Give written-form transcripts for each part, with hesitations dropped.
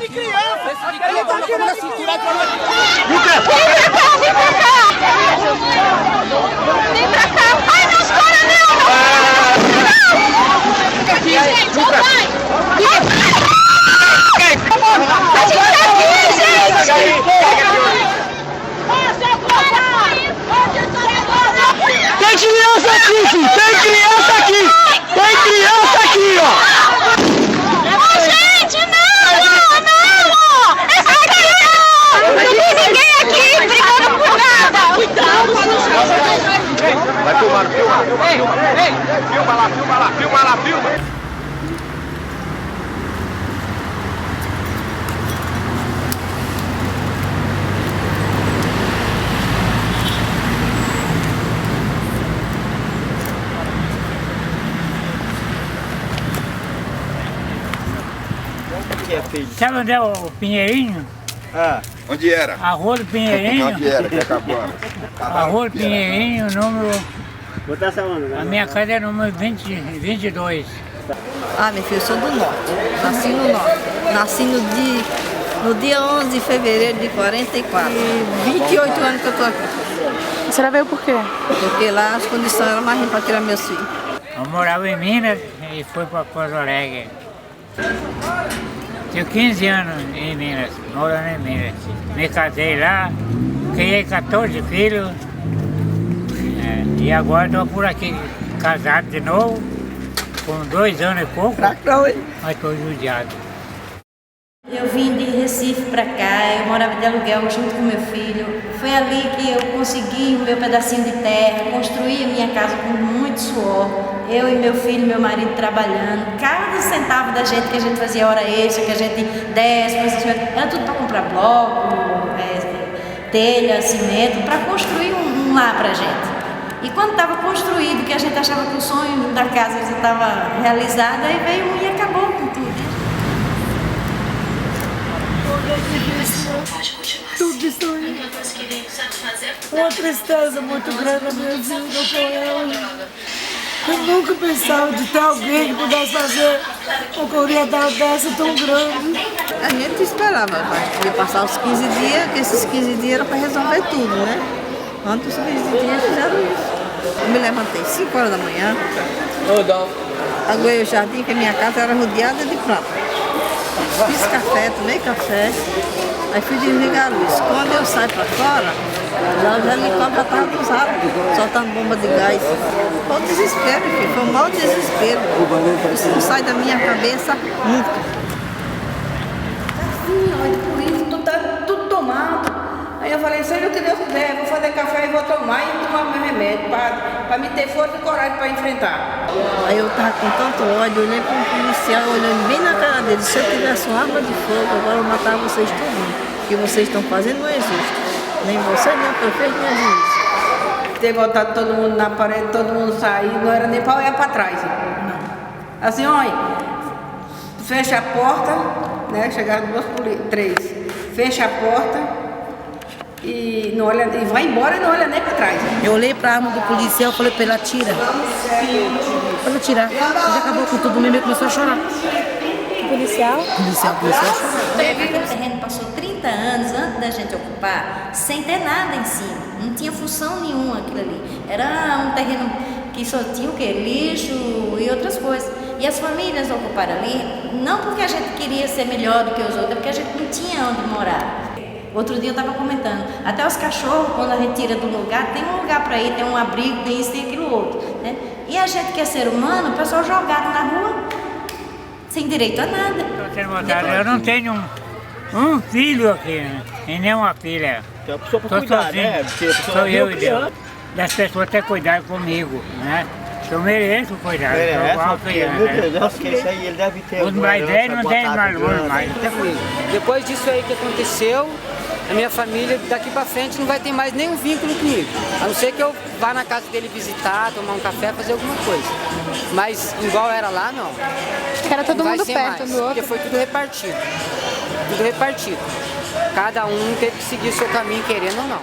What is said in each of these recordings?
de criança! Ele tá aqui na cintura agora! Vem pra cá! Ai, meus coronel! Não! Aqui, gente! Ô, pai! A gente tá aqui, gente! Tem criança aqui, filho! Tem criança aqui! Tem criança aqui, ó! Ô, gente, não! Essa criança! Não tem ninguém aqui brigando por nada! Vai filmar, filma lá, filma! Sabe onde é o Pinheirinho? Onde era? A Rua do Pinheirinho. Onde era que acabou? A Rua do Pinheirinho, número... A minha casa é número 22. Ah, meu filho, eu sou do norte. Nasci no norte. Nasci no dia 11 de fevereiro de 44. E 28 anos que eu tô aqui. A senhora veio por quê? Porque lá as condições eram mais ruins para tirar meus filhos. Eu morava em Minas e fui para Porto Alegre. Tenho 15 anos em Minas, morando em Minas. Me casei lá, criei 14 filhos e agora estou por aqui casado de novo, com 2 anos e pouco, mas estou judiado. Eu vim de Recife para cá, eu morava de aluguel junto com meu filho. Foi ali que eu consegui o meu pedacinho de terra, construí a minha casa com muito suor. Eu e meu filho, meu marido trabalhando. Cada centavo da gente que a gente fazia hora extra, que a gente desce, era tudo para comprar bloco, telha, cimento, para construir um lar para a gente. E quando estava construído, que a gente achava que o sonho da casa já estava realizado, aí veio um e acabou com tudo. Tudo destruído. Uma tristeza muito grande na minha vida com ela. Eu nunca pensava de ter alguém que pudesse fazer uma corrida dessa tão grande. A gente esperava, ia passar os 15 dias, que esses 15 dias era para resolver tudo, né? Antes dos 15 dias fizeram isso. Eu me levantei 5 horas da manhã, aguei o jardim, que a minha casa era rodeada de prata. Fiz café, tomei café, aí fui desligar a luz. Quando eu saio para fora, já os helicópteros estavam cruzados, soltando bomba de gás. Foi um desespero, filho, foi um mau desespero. Isso não sai da minha cabeça nunca. Assim, ó, por isso tudo tomado. Aí eu falei, seja o que Deus quiser, eu vou fazer café e vou tomar e tomar meu remédio, para me ter força e coragem para enfrentar. Aí eu estava com tanto ódio, olhei para um policial, olhando bem na cara dele. Se eu tivesse uma arma de fogo, agora eu matava vocês todos. O que vocês estão fazendo não existe. Nem você, nem o prefeito, nem a juiz. Ter botado todo mundo na parede, todo mundo sair, não era nem para olhar para trás. Não. Assim, olha, fecha a porta, né? Chegaram 3. Fecha a porta. E, não olha, e vai embora e não olha nem para trás. Eu olhei para a arma do policial e falei para ele, atira. Para ele atirar. Ele já acabou com tudo mesmo e começou a chorar. Policial? Policial chorou. Aquele terreno passou 30 anos antes da gente ocupar, sem ter nada em cima. Não tinha função nenhuma aquilo ali. Era um terreno que só tinha o quê? Lixo e outras coisas. E as famílias ocuparam ali, não porque a gente queria ser melhor do que os outros, é porque a gente não tinha onde morar. Outro dia eu estava comentando, até os cachorros, quando a gente tira do lugar, tem um lugar para ir, tem um abrigo, tem isso, tem aquilo outro. Né? E a gente que é ser humano, o pessoal jogado na rua, sem direito a nada. Eu não tenho um filho aqui, né? E nem uma filha. Estou sozinho, né? Sou eu e Deus. Das pessoas ter cuidado comigo, né? Eu mereço cuidado. Os mais velhos não tem valor mais. Depois disso aí que aconteceu, a minha família daqui pra frente não vai ter mais nenhum vínculo comigo. A não ser que eu vá na casa dele visitar, tomar um café, fazer alguma coisa. Mas igual era lá, não. Era todo mundo perto mais, do outro. porque foi tudo repartido. Tudo repartido. Cada um teve que seguir o seu caminho, querendo ou não.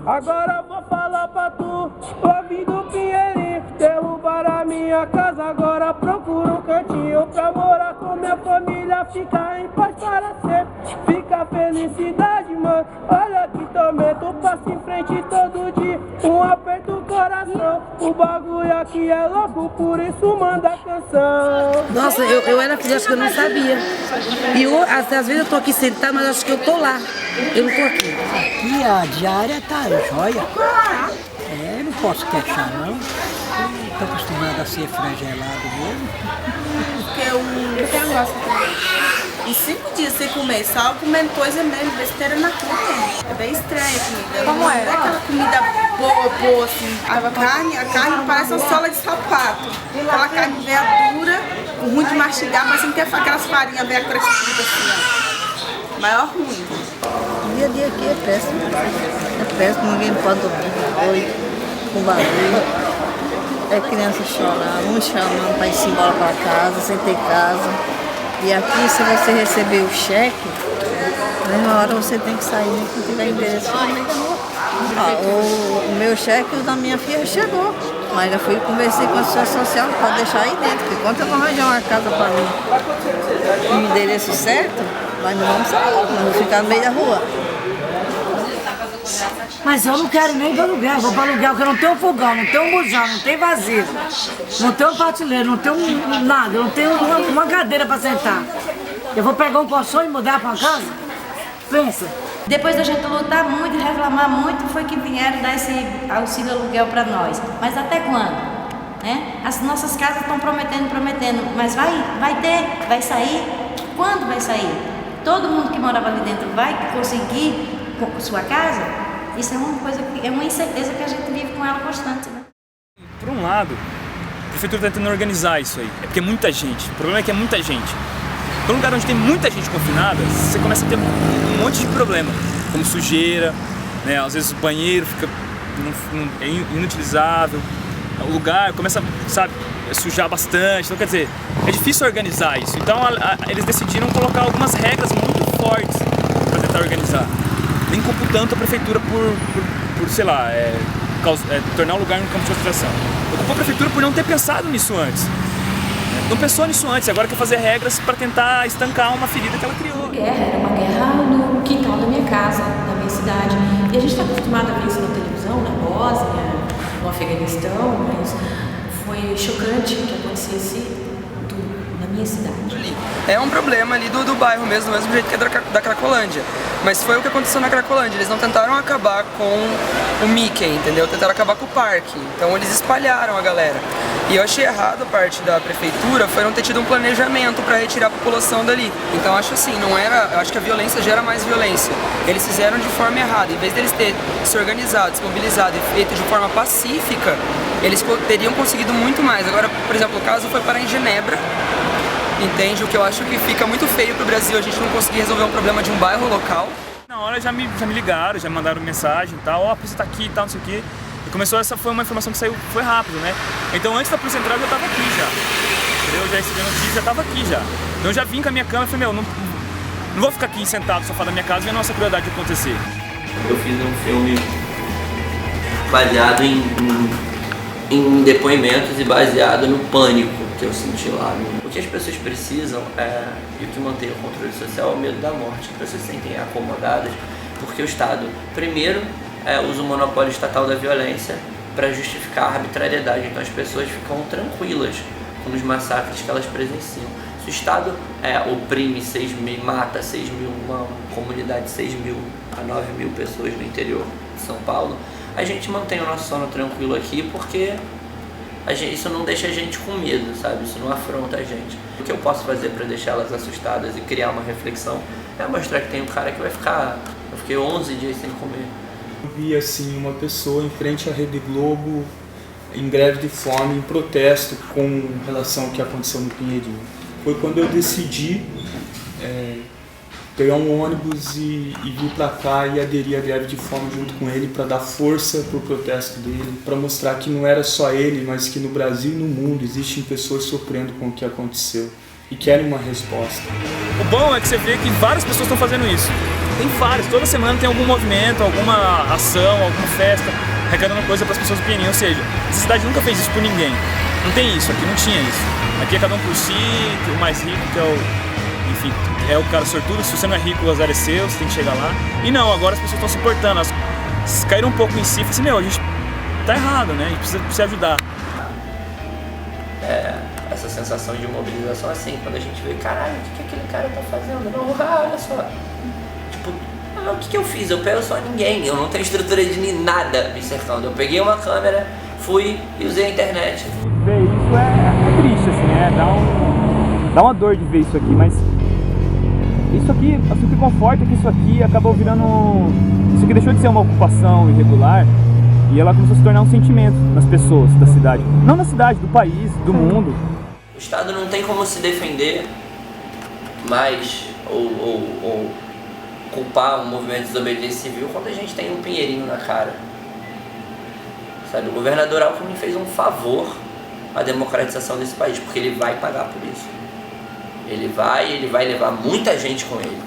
Agora eu vou falar pra tu, tô vindo Pinheirinho. Derrubaram a minha casa, agora procuro um cantinho pra morar com minha família, ficar em paz para sempre. Fica felicidade, mano, olha que tormento, passo em frente todo dia, um aperto o coração. O bagulho aqui é louco, por isso manda canção. Nossa, eu era filha, acho que eu não sabia. E às vezes eu tô aqui sentada, mas acho que eu tô lá. Eu não tô aqui. Aqui a diária tá jóia. Não posso queixar não. Tô acostumado a ser fragelado mesmo. Porque eu não gosto também. Em 5 dias sem comer, só comendo coisa mesmo, besteira na rua. É bem estranha a comida. Como é? Não é aquela comida boa, assim. A carne parece uma sola de sapato. Aquela carne veia dura, ruim de mastigar, parecendo que é aquelas farinhas veia crescidas assim, ó. Maior ruim. O dia a dia aqui é péssimo. É péssimo, ninguém pode dormir de noite, com barulho. É criança chorando, um chamando para ir embora para casa, sem ter casa. E aqui, se você receber o cheque, na hora você tem que sair, nem que tiver endereço. O meu cheque, o da minha filha, chegou. Mas eu fui conversei com a assistência social para deixar aí dentro, porque quando eu não arranjar uma casa para mim, o endereço certo, nós não vamos sair, nós vamos ficar no meio da rua. Mas eu não quero nem ir para aluguel, eu vou para aluguel, porque eu não tenho fogão, não tenho bujão, não tenho vasilha, não tenho prateleira, não tenho nada, eu não tenho uma cadeira para sentar. Eu vou pegar um colchão e mudar para casa? Pensa. Depois da gente lutar muito e reclamar muito, foi que vieram dar esse auxílio aluguel para nós. Mas até quando? Né? As nossas casas estão prometendo, mas vai ter, vai sair? Quando vai sair? Todo mundo que morava ali dentro vai conseguir sua casa? Isso é uma coisa, é uma incerteza que a gente vive com ela constante. Né? Por um lado, a prefeitura está tentando organizar isso aí, é porque é muita gente, o problema é que é muita gente. Num lugar onde tem muita gente confinada, você começa a ter um monte de problema, como sujeira, né? Às vezes o banheiro fica inutilizável, o lugar começa, sabe, a sujar bastante, então quer dizer, é difícil organizar isso. Então eles decidiram colocar algumas regras muito fortes para tentar organizar. Nem computando a prefeitura por sei lá, tornar o lugar um campo de concentração. Ocupou a prefeitura por não ter pensado nisso antes. Não pensou nisso antes, agora quer fazer regras para tentar estancar uma ferida que ela criou. Era uma guerra no quintal da minha casa, da minha cidade. E a gente está acostumado a ver isso na televisão, na Bósnia, no Afeganistão, mas foi chocante que acontecesse na minha cidade. É um problema ali do bairro mesmo, do mesmo jeito que é da Cracolândia. Mas foi o que aconteceu na Cracolândia, eles não tentaram acabar com o Mickey, entendeu? Tentaram acabar com o parque, então eles espalharam a galera. E eu achei errado a parte da prefeitura, foi não ter tido um planejamento para retirar a população dali. Então acho assim, eu acho que a violência gera mais violência. Eles fizeram de forma errada, em vez deles terem se organizado, se mobilizado e feito de forma pacífica, eles teriam conseguido muito mais. Agora, por exemplo, o caso foi parar em Genebra, entende? O que eu acho que fica muito feio pro Brasil, a gente não conseguir resolver um problema de um bairro local. Na hora já me ligaram, já me mandaram mensagem e tal, ó, a polícia tá aqui e tal, não sei o quê. E começou, essa foi uma informação que saiu, foi rápido, né? Então antes da polícia entrar eu já tava aqui já, entendeu? Eu já recebi a notícia, já tava aqui já. Então eu já vim com a minha câmera e falei, não vou ficar aqui sentado no sofá da minha casa vendo a nossa crueldade acontecer. Eu fiz um filme baseado em depoimentos e baseado no pânico que eu senti lá. O que as pessoas precisam e o que mantém o controle social é o medo da morte. As pessoas se sentem acomodadas porque o Estado, primeiro, usa o monopólio estatal da violência para justificar a arbitrariedade. Então as pessoas ficam tranquilas com os massacres que elas presenciam. Se o Estado oprime 6 mil, mata 6 mil, uma comunidade de 6 mil a 9 mil pessoas no interior de São Paulo, a gente mantém o nosso sono tranquilo aqui porque isso não deixa a gente com medo, sabe? Isso não afronta a gente. O que eu posso fazer para deixar elas assustadas e criar uma reflexão é mostrar que tem um cara que vai ficar... Eu fiquei 11 dias sem comer. Eu vi assim uma pessoa em frente à Rede Globo em greve de fome, em protesto com relação ao que aconteceu no Pinheirinho. Foi quando eu decidi pegar um ônibus e vir para cá e aderir à greve de fome junto com ele para dar força para o protesto dele, para mostrar que não era só ele, mas que no Brasil e no mundo existem pessoas sofrendo com o que aconteceu e querem uma resposta. O bom é que você vê que várias pessoas estão fazendo isso. Tem várias, toda semana tem algum movimento, alguma ação, alguma festa. arrecadando coisa para as pessoas do Pinheirinho, ou seja, essa cidade nunca fez isso por ninguém. Não tem isso, aqui não tinha isso. Aqui é cada um por si, o mais rico que é o, enfim, é o cara sortudo. Se você não é rico, o azar é seu, você tem que chegar lá. E não, agora as pessoas estão se portando, elas caíram um pouco em si e falaram assim, meu, a gente tá errado, né? A gente precisa se ajudar. Essa sensação de mobilização assim, quando a gente vê, caralho, o que aquele cara tá fazendo? Não, olha só. Tipo, o que eu fiz? Eu sou ninguém, eu não tenho estrutura de nada me cercando. Eu peguei uma câmera, fui e usei a internet. Ver isso é triste, assim, né? Dá uma dor de ver isso aqui, mas isso aqui, assim, o que conforta é que isso aqui acabou virando... Isso aqui deixou de ser uma ocupação irregular e ela começou a se tornar um sentimento nas pessoas da cidade. Não na cidade, do país, do mundo. O Estado não tem como se defender mais ou culpar um movimento de desobediência civil quando a gente tem um pinheirinho na cara. Sabe, o governador Alckmin fez um favor à democratização desse país, porque ele vai pagar por isso. Ele vai levar muita gente com ele.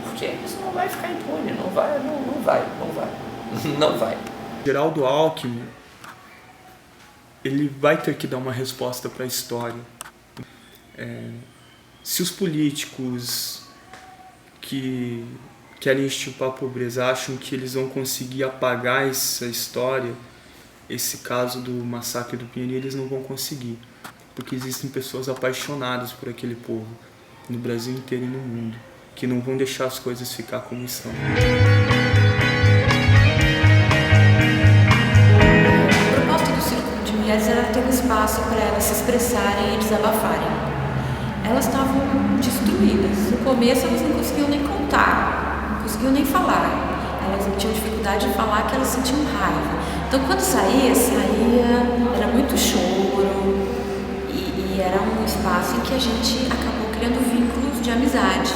Porque isso não vai ficar impune, não vai. Geraldo Alckmin, ele vai ter que dar uma resposta para a história. Se os políticos que querem extirpar a pobreza acham que eles vão conseguir apagar essa história, esse caso do massacre do Pinheirinho, eles não vão conseguir. Porque existem pessoas apaixonadas por aquele povo, no Brasil inteiro e no mundo, que não vão deixar as coisas ficar como estão. Era ter um espaço para elas se expressarem e desabafarem. Elas estavam destruídas. No começo elas não conseguiam nem contar, não conseguiam nem falar. Elas tinham dificuldade de falar que elas sentiam raiva. Então quando saía, era muito choro e era um espaço em que a gente acabou criando vínculos de amizade.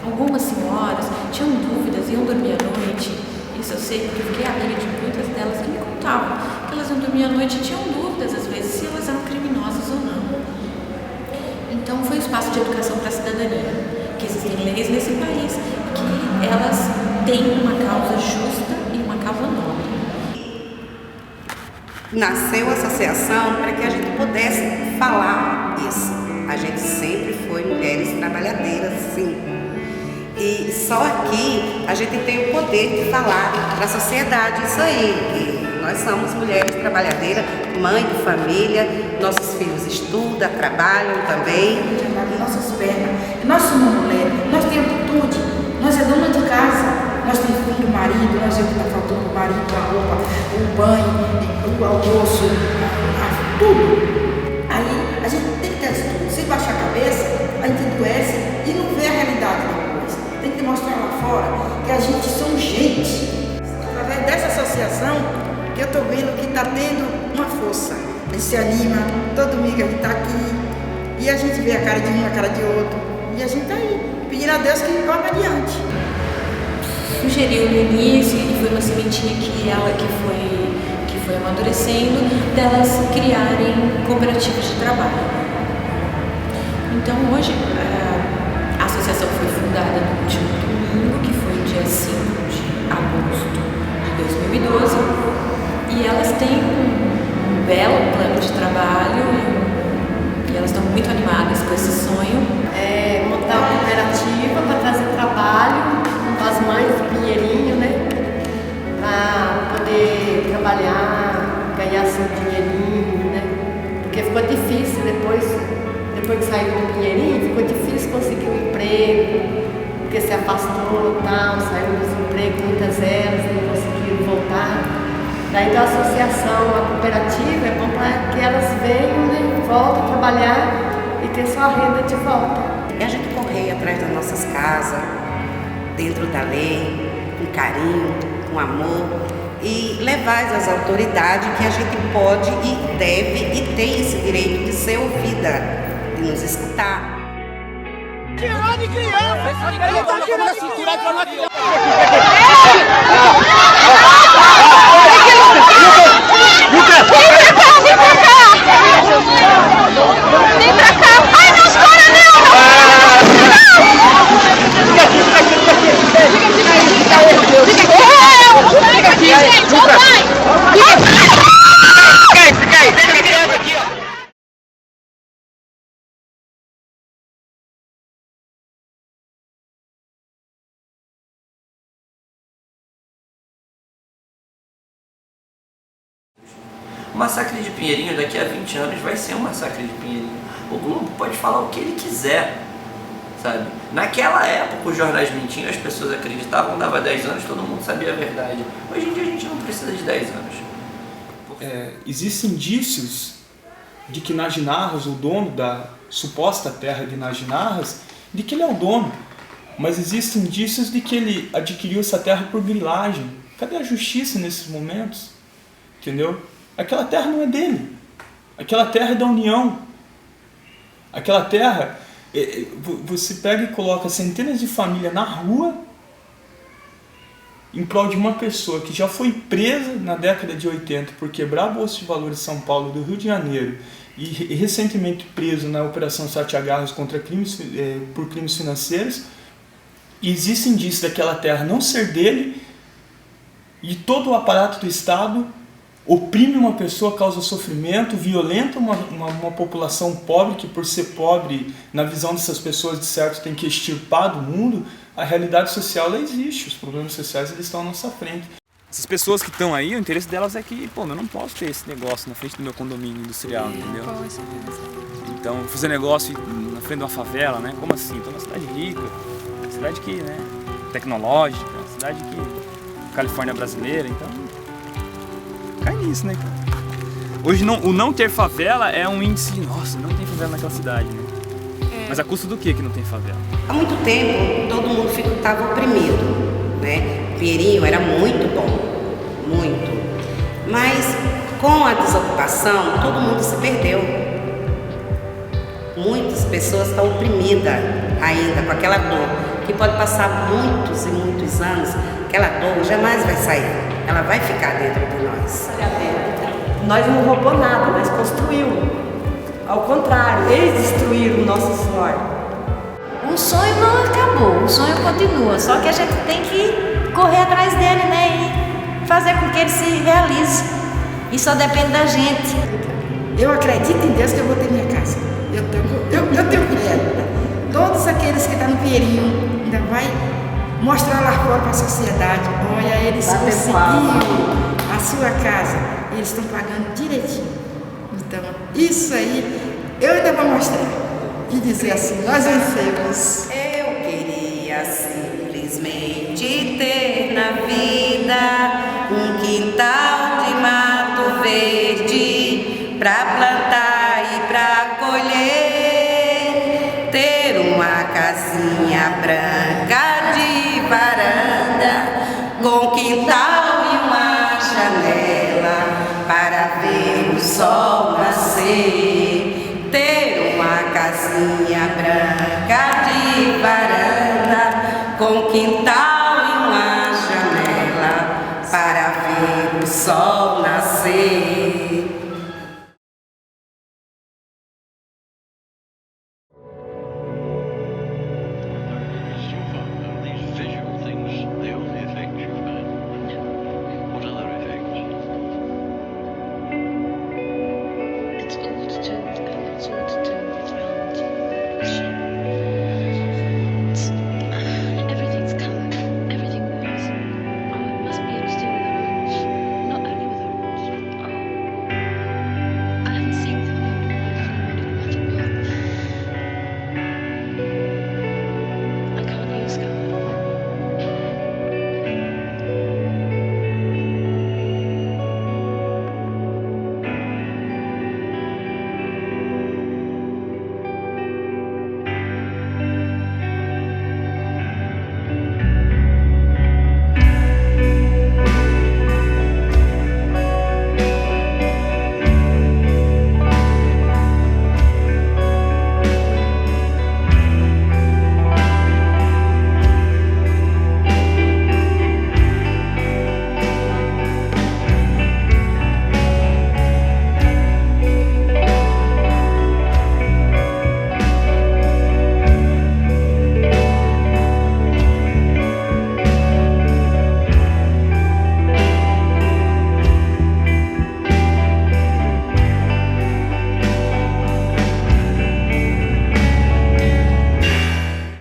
Algumas senhoras tinham dúvidas, iam dormir à noite. Isso eu sei porque fiquei amiga de muitas delas que me contavam que elas iam dormir à noite e tinham dúvidas, às vezes, se elas eram criminosas ou não. Então foi um espaço de educação para a cidadania, que existem leis nesse país que elas têm uma causa justa e uma causa nobre. Nasceu a associação para que a gente pudesse falar isso. A gente sempre foi mulheres trabalhadeiras, sim. E só aqui a gente tem o poder de falar para a sociedade isso aí, que nós somos mulheres trabalhadeiras, mãe de família, nossos filhos estudam, trabalham também. Nossas pernas, nós somos mulheres, nós temos atitude, nós é dona de casa, nós temos filho, marido, nós é o que está faltando o marido, a roupa, o banho, o almoço, tudo. Aí a gente tem que ter atitude, sem baixar a cabeça, a gente adoece e não vê a realidade depois. Tem que mostrar lá fora que a gente somos gente. Através dessa associação que eu estou vendo que está tendo uma força. A gente se anima, todo domingo a gente está aqui e a gente vê a cara de um, a cara de outro. E a gente está aí, pedindo a Deus que vá adiante. Sugeriu no início, e foi uma sementinha que foi amadurecendo, delas criarem cooperativas de trabalho. Então hoje a associação foi fundada no último domingo, que foi dia 5 de agosto de 2012, e elas têm um belo plano de trabalho e elas estão muito animadas com esse sonho. Montar uma cooperativa para trazer trabalho para as mães do Pinheirinho, né? Para poder trabalhar, ganhar seu dinheirinho, né? Porque ficou difícil depois que saiu do Pinheirinho, ficou difícil conseguir um emprego, porque se afastou, saiu do desemprego, muitas delas não conseguiram voltar. Daí então a associação, a cooperativa, é bom para que elas venham, né, voltem a trabalhar e ter sua renda de volta. E a gente correr atrás das nossas casas, dentro da lei, com carinho, com amor, e levar às autoridades que a gente pode e deve e tem esse direito de ser ouvida, de nos escutar. Tirou de criança! Ele tá tirando a cintura pra uma criança! Vem pra cá! Ai, meus coronel! Fica aqui, gente! O massacre de Pinheirinho daqui a 20 anos vai ser um massacre de Pinheirinho. O Globo pode falar o que ele quiser, sabe? Naquela época os jornais mentiam, as pessoas acreditavam, dava 10 anos, todo mundo sabia a verdade. Hoje em dia a gente não precisa de 10 anos. Existem indícios de que Najinarras, o dono da suposta terra de Najinarras, de que ele é o dono. Mas existem indícios de que ele adquiriu essa terra por grilagem. Cadê a justiça nesses momentos? Entendeu? Aquela terra não é dele. Aquela terra é da União. Aquela terra, você pega e coloca centenas de famílias na rua em prol de uma pessoa que já foi presa na década de 80 por quebrar a Bolsa de Valores de São Paulo do Rio de Janeiro e recentemente preso na Operação Satyagrahas contra por crimes financeiros. E existe indício daquela terra não ser dele, e todo o aparato do Estado oprime uma pessoa, causa sofrimento, violenta uma população pobre, que por ser pobre, na visão dessas pessoas, de certo, tem que extirpar do mundo. A realidade social, ela existe, os problemas sociais, eles estão à nossa frente. Essas pessoas que estão aí, o interesse delas é que, pô, eu não posso ter esse negócio na frente do meu condomínio industrial, entendeu? Então, fazer negócio na frente de uma favela, né? Como assim? Estou numa cidade rica, uma cidade que, né, tecnológica, uma cidade que Califórnia brasileira, então cai nisso, né, cara? Hoje o não ter favela é um índice de, nossa, não tem favela naquela cidade, né? Mas a custo do que não tem favela? Há muito tempo todo mundo estava oprimido, né? Pinheirinho era muito bom, muito. Mas com a desocupação todo mundo se perdeu. Muitas pessoas estão oprimidas ainda com aquela dor, que pode passar muitos e muitos anos, aquela dor jamais vai sair, ela vai ficar dentro de nós. Nós não roubou nada, nós construímos. Ao contrário, eles destruíram o nosso sonho. O sonho não acabou, o sonho continua, só que a gente tem que correr atrás dele, né, e fazer com que ele se realize. E só depende da gente. Eu acredito em Deus que eu vou ter minha casa. Eu tenho fé. Todos aqueles que estão no Pinheirinho ainda vai mostrar lá fora para a sociedade. Olha, eles conseguiram a sua casa. Eles estão pagando direitinho. Então, isso aí, eu ainda vou mostrar. E dizer assim, nós vencemos. Eu queria simplesmente ter na vida um quintal de mato verde pra plantar e pra colher, ter uma casinha branca de varanda com quintal e uma janela para ver o sol nascer, ter uma casinha branca de varanda com quintal